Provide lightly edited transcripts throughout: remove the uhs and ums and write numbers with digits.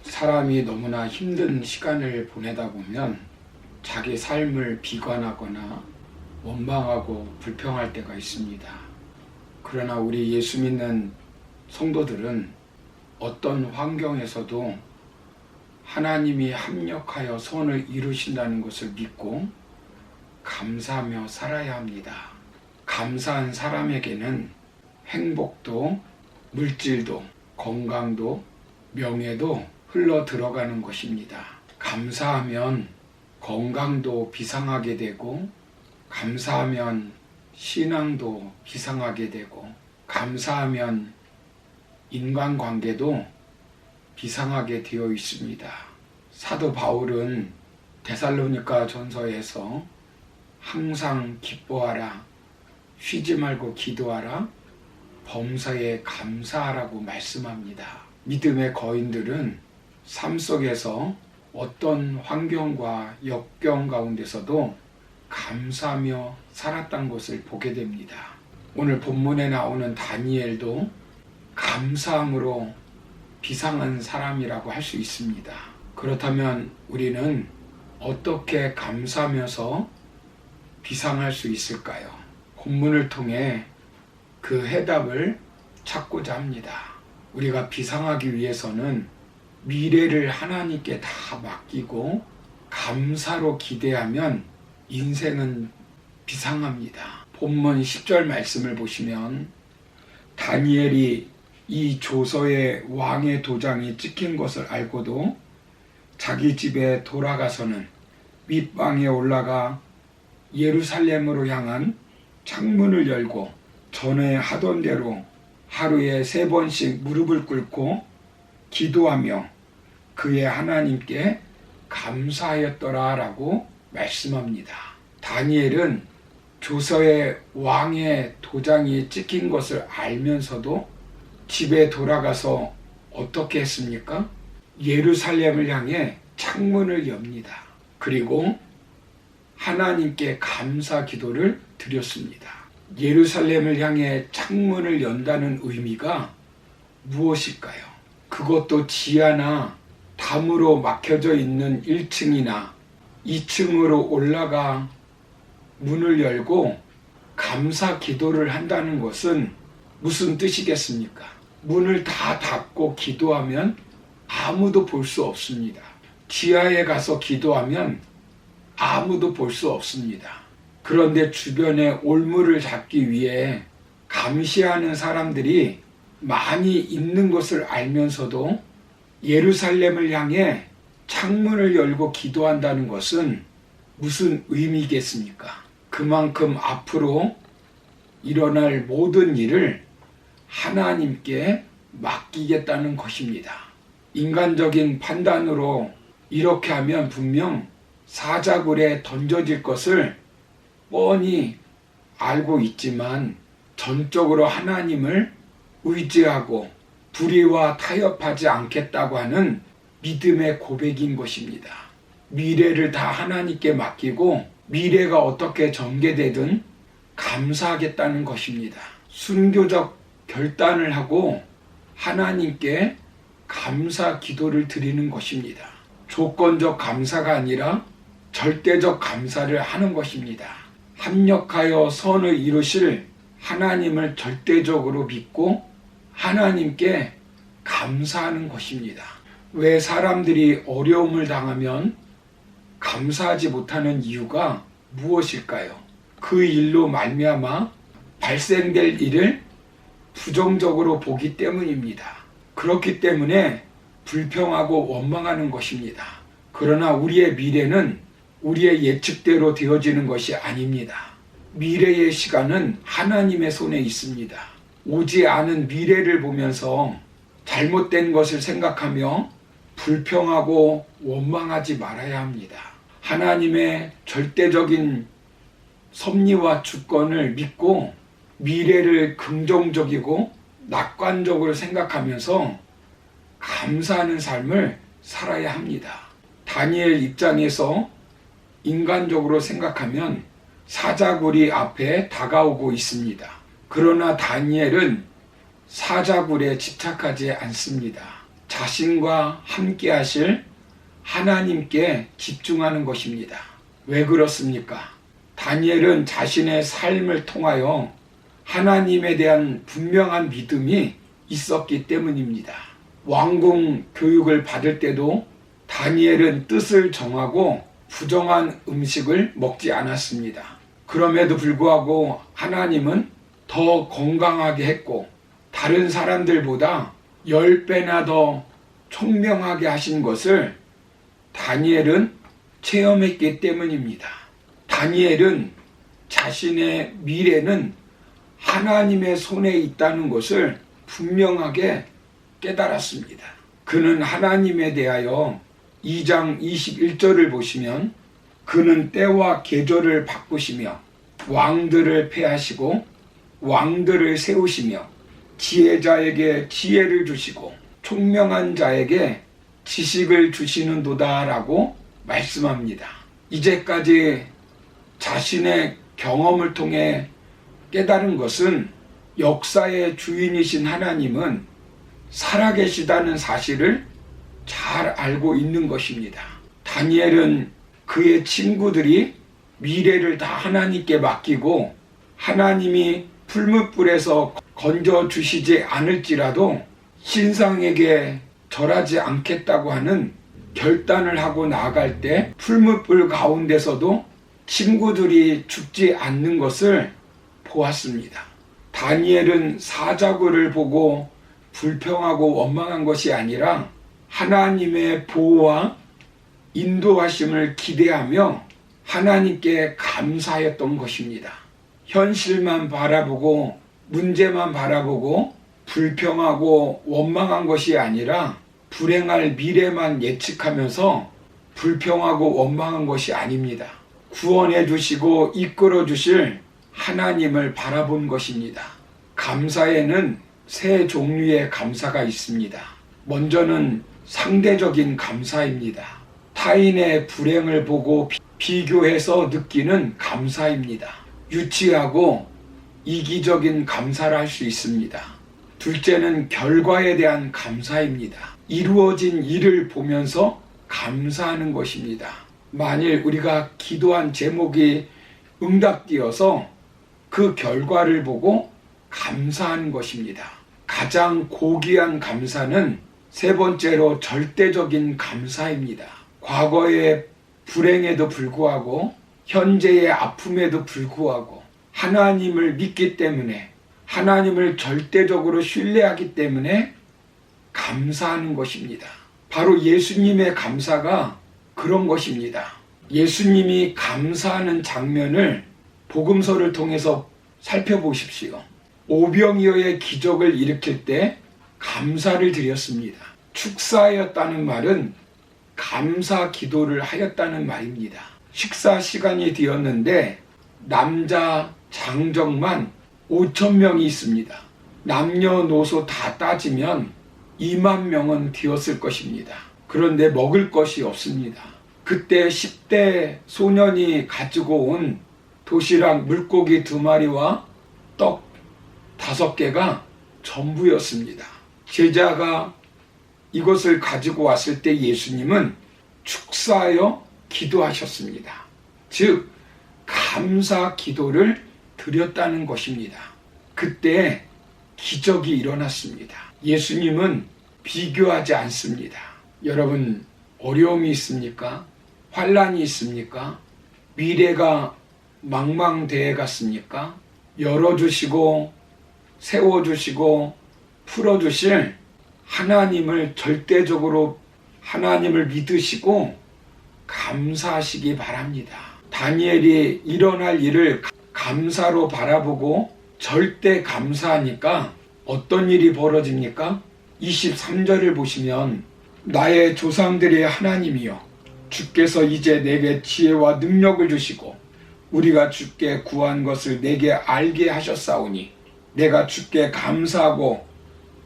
사람이 너무나 힘든 시간을 보내다 보면 자기 삶을 비관하거나 원망하고 불평할 때가 있습니다. 그러나 우리 예수 믿는 성도들은 어떤 환경에서도 하나님이 합력하여 선을 이루신다는 것을 믿고 감사하며 살아야 합니다. 감사한 사람에게는 행복도, 물질도, 건강도, 명예도 흘러 들어가는 것입니다. 감사하면 건강도 비상하게 되고, 감사하면 신앙도 비상하게 되고, 감사하면 인간관계도 비상하게 되어 있습니다. 사도 바울은 데살로니가 전서에서 항상 기뻐하라, 쉬지 말고 기도하라, 범사에 감사하라고 말씀합니다. 믿음의 거인들은 삶 속에서 어떤 환경과 역경 가운데서도 감사하며 살았던 것을 보게 됩니다. 오늘 본문에 나오는 다니엘도 감사함으로 비상한 사람이라고 할 수 있습니다. 그렇다면 우리는 어떻게 감사하면서 비상할 수 있을까요? 본문을 통해 그 해답을 찾고자 합니다. 우리가 비상하기 위해서는 미래를 하나님께 다 맡기고 감사로 기대하면 인생은 비상합니다. 본문 10절 말씀을 보시면 다니엘이 이 조서에 왕의 도장이 찍힌 것을 알고도 자기 집에 돌아가서는 윗방에 올라가 예루살렘으로 향한 창문을 열고 전에 하던 대로 하루에 3번씩 무릎을 꿇고 기도하며 그의 하나님께 감사하였더라 라고 말씀합니다. 다니엘은 조서에 왕의 도장이 찍힌 것을 알면서도 집에 돌아가서 어떻게 했습니까? 예루살렘을 향해 창문을 엽니다. 그리고 하나님께 감사 기도를 드렸습니다. 예루살렘을 향해 창문을 연다는 의미가 무엇일까요? 그것도 지하나 담으로 막혀져 있는 1층이나 2층으로 올라가 문을 열고 감사 기도를 한다는 것은 무슨 뜻이겠습니까? 문을 다 닫고 기도하면 아무도 볼 수 없습니다. 지하에 가서 기도하면 아무도 볼 수 없습니다. 그런데 주변에 올무를 잡기 위해 감시하는 사람들이 많이 있는 것을 알면서도 예루살렘을 향해 창문을 열고 기도한다는 것은 무슨 의미겠습니까? 그만큼 앞으로 일어날 모든 일을 하나님께 맡기겠다는 것입니다. 인간적인 판단으로 이렇게 하면 분명 사자굴에 던져질 것을 뻔히 알고 있지만 전적으로 하나님을 의지하고 불의와 타협하지 않겠다고 하는 믿음의 고백인 것입니다. 미래를 다 하나님께 맡기고 미래가 어떻게 전개되든 감사하겠다는 것입니다. 순교적 결단을 하고 하나님께 감사 기도를 드리는 것입니다. 조건적 감사가 아니라 절대적 감사를 하는 것입니다. 합력하여 선을 이루실 하나님을 절대적으로 믿고 하나님께 감사하는 것입니다. 왜 사람들이 어려움을 당하면 감사하지 못하는 이유가 무엇일까요? 그 일로 말미암아 발생될 일을 부정적으로 보기 때문입니다. 그렇기 때문에 불평하고 원망하는 것입니다. 그러나 우리의 미래는 우리의 예측대로 되어지는 것이 아닙니다. 미래의 시간은 하나님의 손에 있습니다. 오지 않은 미래를 보면서 잘못된 것을 생각하며 불평하고 원망하지 말아야 합니다. 하나님의 절대적인 섭리와 주권을 믿고 미래를 긍정적이고 낙관적으로 생각하면서 감사하는 삶을 살아야 합니다. 다니엘 입장에서 인간적으로 생각하면 사자굴이 앞에 다가오고 있습니다. 그러나 다니엘은 사자굴에 집착하지 않습니다. 자신과 함께 하실 하나님께 집중하는 것입니다. 왜 그렇습니까? 다니엘은 자신의 삶을 통하여 하나님에 대한 분명한 믿음이 있었기 때문입니다. 왕궁 교육을 받을 때도 다니엘은 뜻을 정하고 부정한 음식을 먹지 않았습니다. 그럼에도 불구하고 하나님은 더 건강하게 했고 다른 사람들보다 10배나 더 총명하게 하신 것을 다니엘은 체험했기 때문입니다. 다니엘은 자신의 미래는 하나님의 손에 있다는 것을 분명하게 깨달았습니다. 그는 하나님에 대하여 2장 21절을 보시면 그는 때와 계절을 바꾸시며 왕들을 패하시고 왕들을 세우시며 지혜자에게 지혜를 주시고 총명한 자에게 지식을 주시는도다라고 말씀합니다. 이제까지 자신의 경험을 통해 깨달은 것은 역사의 주인이신 하나님은 살아계시다는 사실을 잘 알고 있는 것입니다. 다니엘은 그의 친구들이 미래를 다 하나님께 맡기고 하나님이 풀무불에서 건져주시지 않을지라도 신상에게 절하지 않겠다고 하는 결단을 하고 나아갈 때 풀무불 가운데서도 친구들이 죽지 않는 것을 보았습니다. 다니엘은 사자굴을 보고 불평하고 원망한 것이 아니라 하나님의 보호와 인도하심을 기대하며 하나님께 감사했던 것입니다. 현실만 바라보고 문제만 바라보고 불평하고 원망한 것이 아니라 불행할 미래만 예측하면서 불평하고 원망한 것이 아닙니다. 구원해 주시고 이끌어 주실 하나님을 바라본 것입니다. 감사에는 세 종류의 감사가 있습니다. 먼저는 상대적인 감사입니다. 타인의 불행을 보고 비교해서 느끼는 감사입니다. 유치하고 이기적인 감사를 할 수 있습니다. 둘째는 결과에 대한 감사입니다. 이루어진 일을 보면서 감사하는 것입니다. 만일 우리가 기도한 제목이 응답되어서 그 결과를 보고 감사하는 것입니다. 가장 고귀한 감사는 세 번째로 절대적인 감사입니다. 과거의 불행에도 불구하고 현재의 아픔에도 불구하고 하나님을 믿기 때문에 하나님을 절대적으로 신뢰하기 때문에 감사하는 것입니다. 바로 예수님의 감사가 그런 것입니다. 예수님이 감사하는 장면을 복음서를 통해서 살펴보십시오. 오병이어의 기적을 일으킬 때 감사를 드렸습니다. 축사하였다는 말은 감사 기도를 하였다는 말입니다. 식사 시간이 되었는데 남자 장정만 5,000명이 있습니다. 남녀노소 다 따지면 2만 명은 되었을 것입니다. 그런데 먹을 것이 없습니다. 그때 10대 소년이 가지고 온 도시락 물고기 2마리와 떡 5개가 전부였습니다. 제자가 이것을 가지고 왔을 때 예수님은 축사하여 기도하셨습니다. 즉 감사 기도를 드렸다는 것입니다. 그때 기적이 일어났습니다. 예수님은 비교하지 않습니다. 여러분 어려움이 있습니까? 환난이 있습니까? 미래가 망망대해 갔습니까? 열어주시고 세워주시고 풀어주실 하나님을 절대적으로 하나님을 믿으시고 감사하시기 바랍니다. 다니엘이 일어날 일을 감사로 바라보고 절대 감사하니까 어떤 일이 벌어집니까? 23절을 보시면 나의 조상들의 하나님이여 주께서 이제 내게 지혜와 능력을 주시고 우리가 주께 구한 것을 내게 알게 하셨사오니 내가 주께 감사하고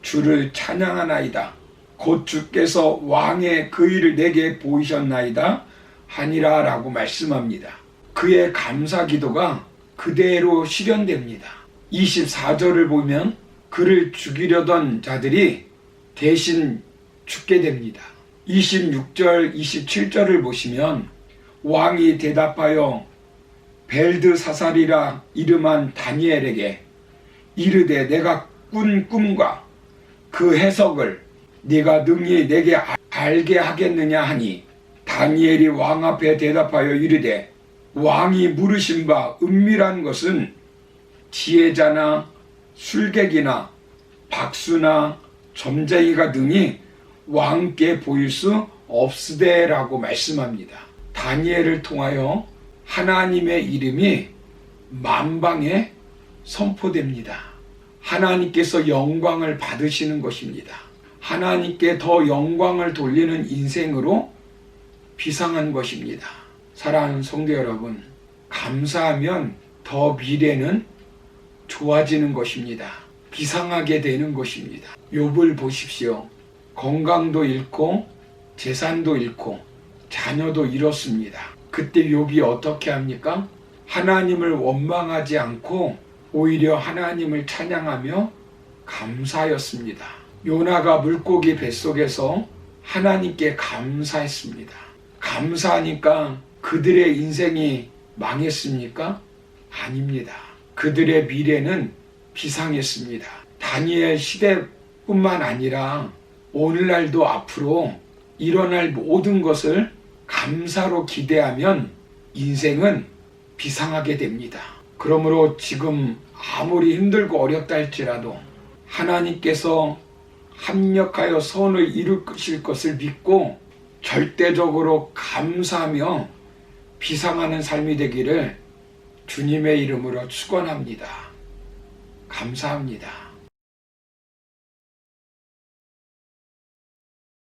주를 찬양하나이다. 곧 주께서 왕의 그 일을 내게 보이셨나이다 하니라 라고 말씀합니다. 그의 감사 기도가 그대로 실현됩니다. 24절을 보면 그를 죽이려던 자들이 대신 죽게 됩니다. 26절, 27절을 보시면 왕이 대답하여 벨드사살이라 이름한 다니엘에게 이르되 내가 꾼 꿈과 그 해석을 네가 능히 내게 알게 하겠느냐 하니 다니엘이 왕 앞에 대답하여 이르되 왕이 물으신 바 은밀한 것은 지혜자나 술객이나 박수나 점쟁이가 등이 왕께 보일 수 없으되라고 말씀합니다. 다니엘을 통하여 하나님의 이름이 만방에 선포됩니다. 하나님께서 영광을 받으시는 것입니다. 하나님께 더 영광을 돌리는 인생으로 비상한 것입니다. 사랑하는 성도 여러분, 감사하면 더 미래는 좋아지는 것입니다. 비상하게 되는 것입니다. 욥을 보십시오. 건강도 잃고 재산도 잃고 자녀도 잃었습니다. 그때 욥이 어떻게 합니까? 하나님을 원망하지 않고 오히려 하나님을 찬양하며 감사하였습니다. 요나가 물고기 뱃속에서 하나님께 감사했습니다. 감사하니까 그들의 인생이 망했습니까? 아닙니다. 그들의 미래는 비상했습니다. 다니엘 시대뿐만 아니라 오늘날도 앞으로 일어날 모든 것을 감사로 기대하면 인생은 비상하게 됩니다. 그러므로 지금 아무리 힘들고 어렵다 할지라도 하나님께서 합력하여 선을 이루실 것을 믿고 절대적으로 감사하며 비상하는 삶이 되기를 주님의 이름으로 축원합니다. 감사합니다.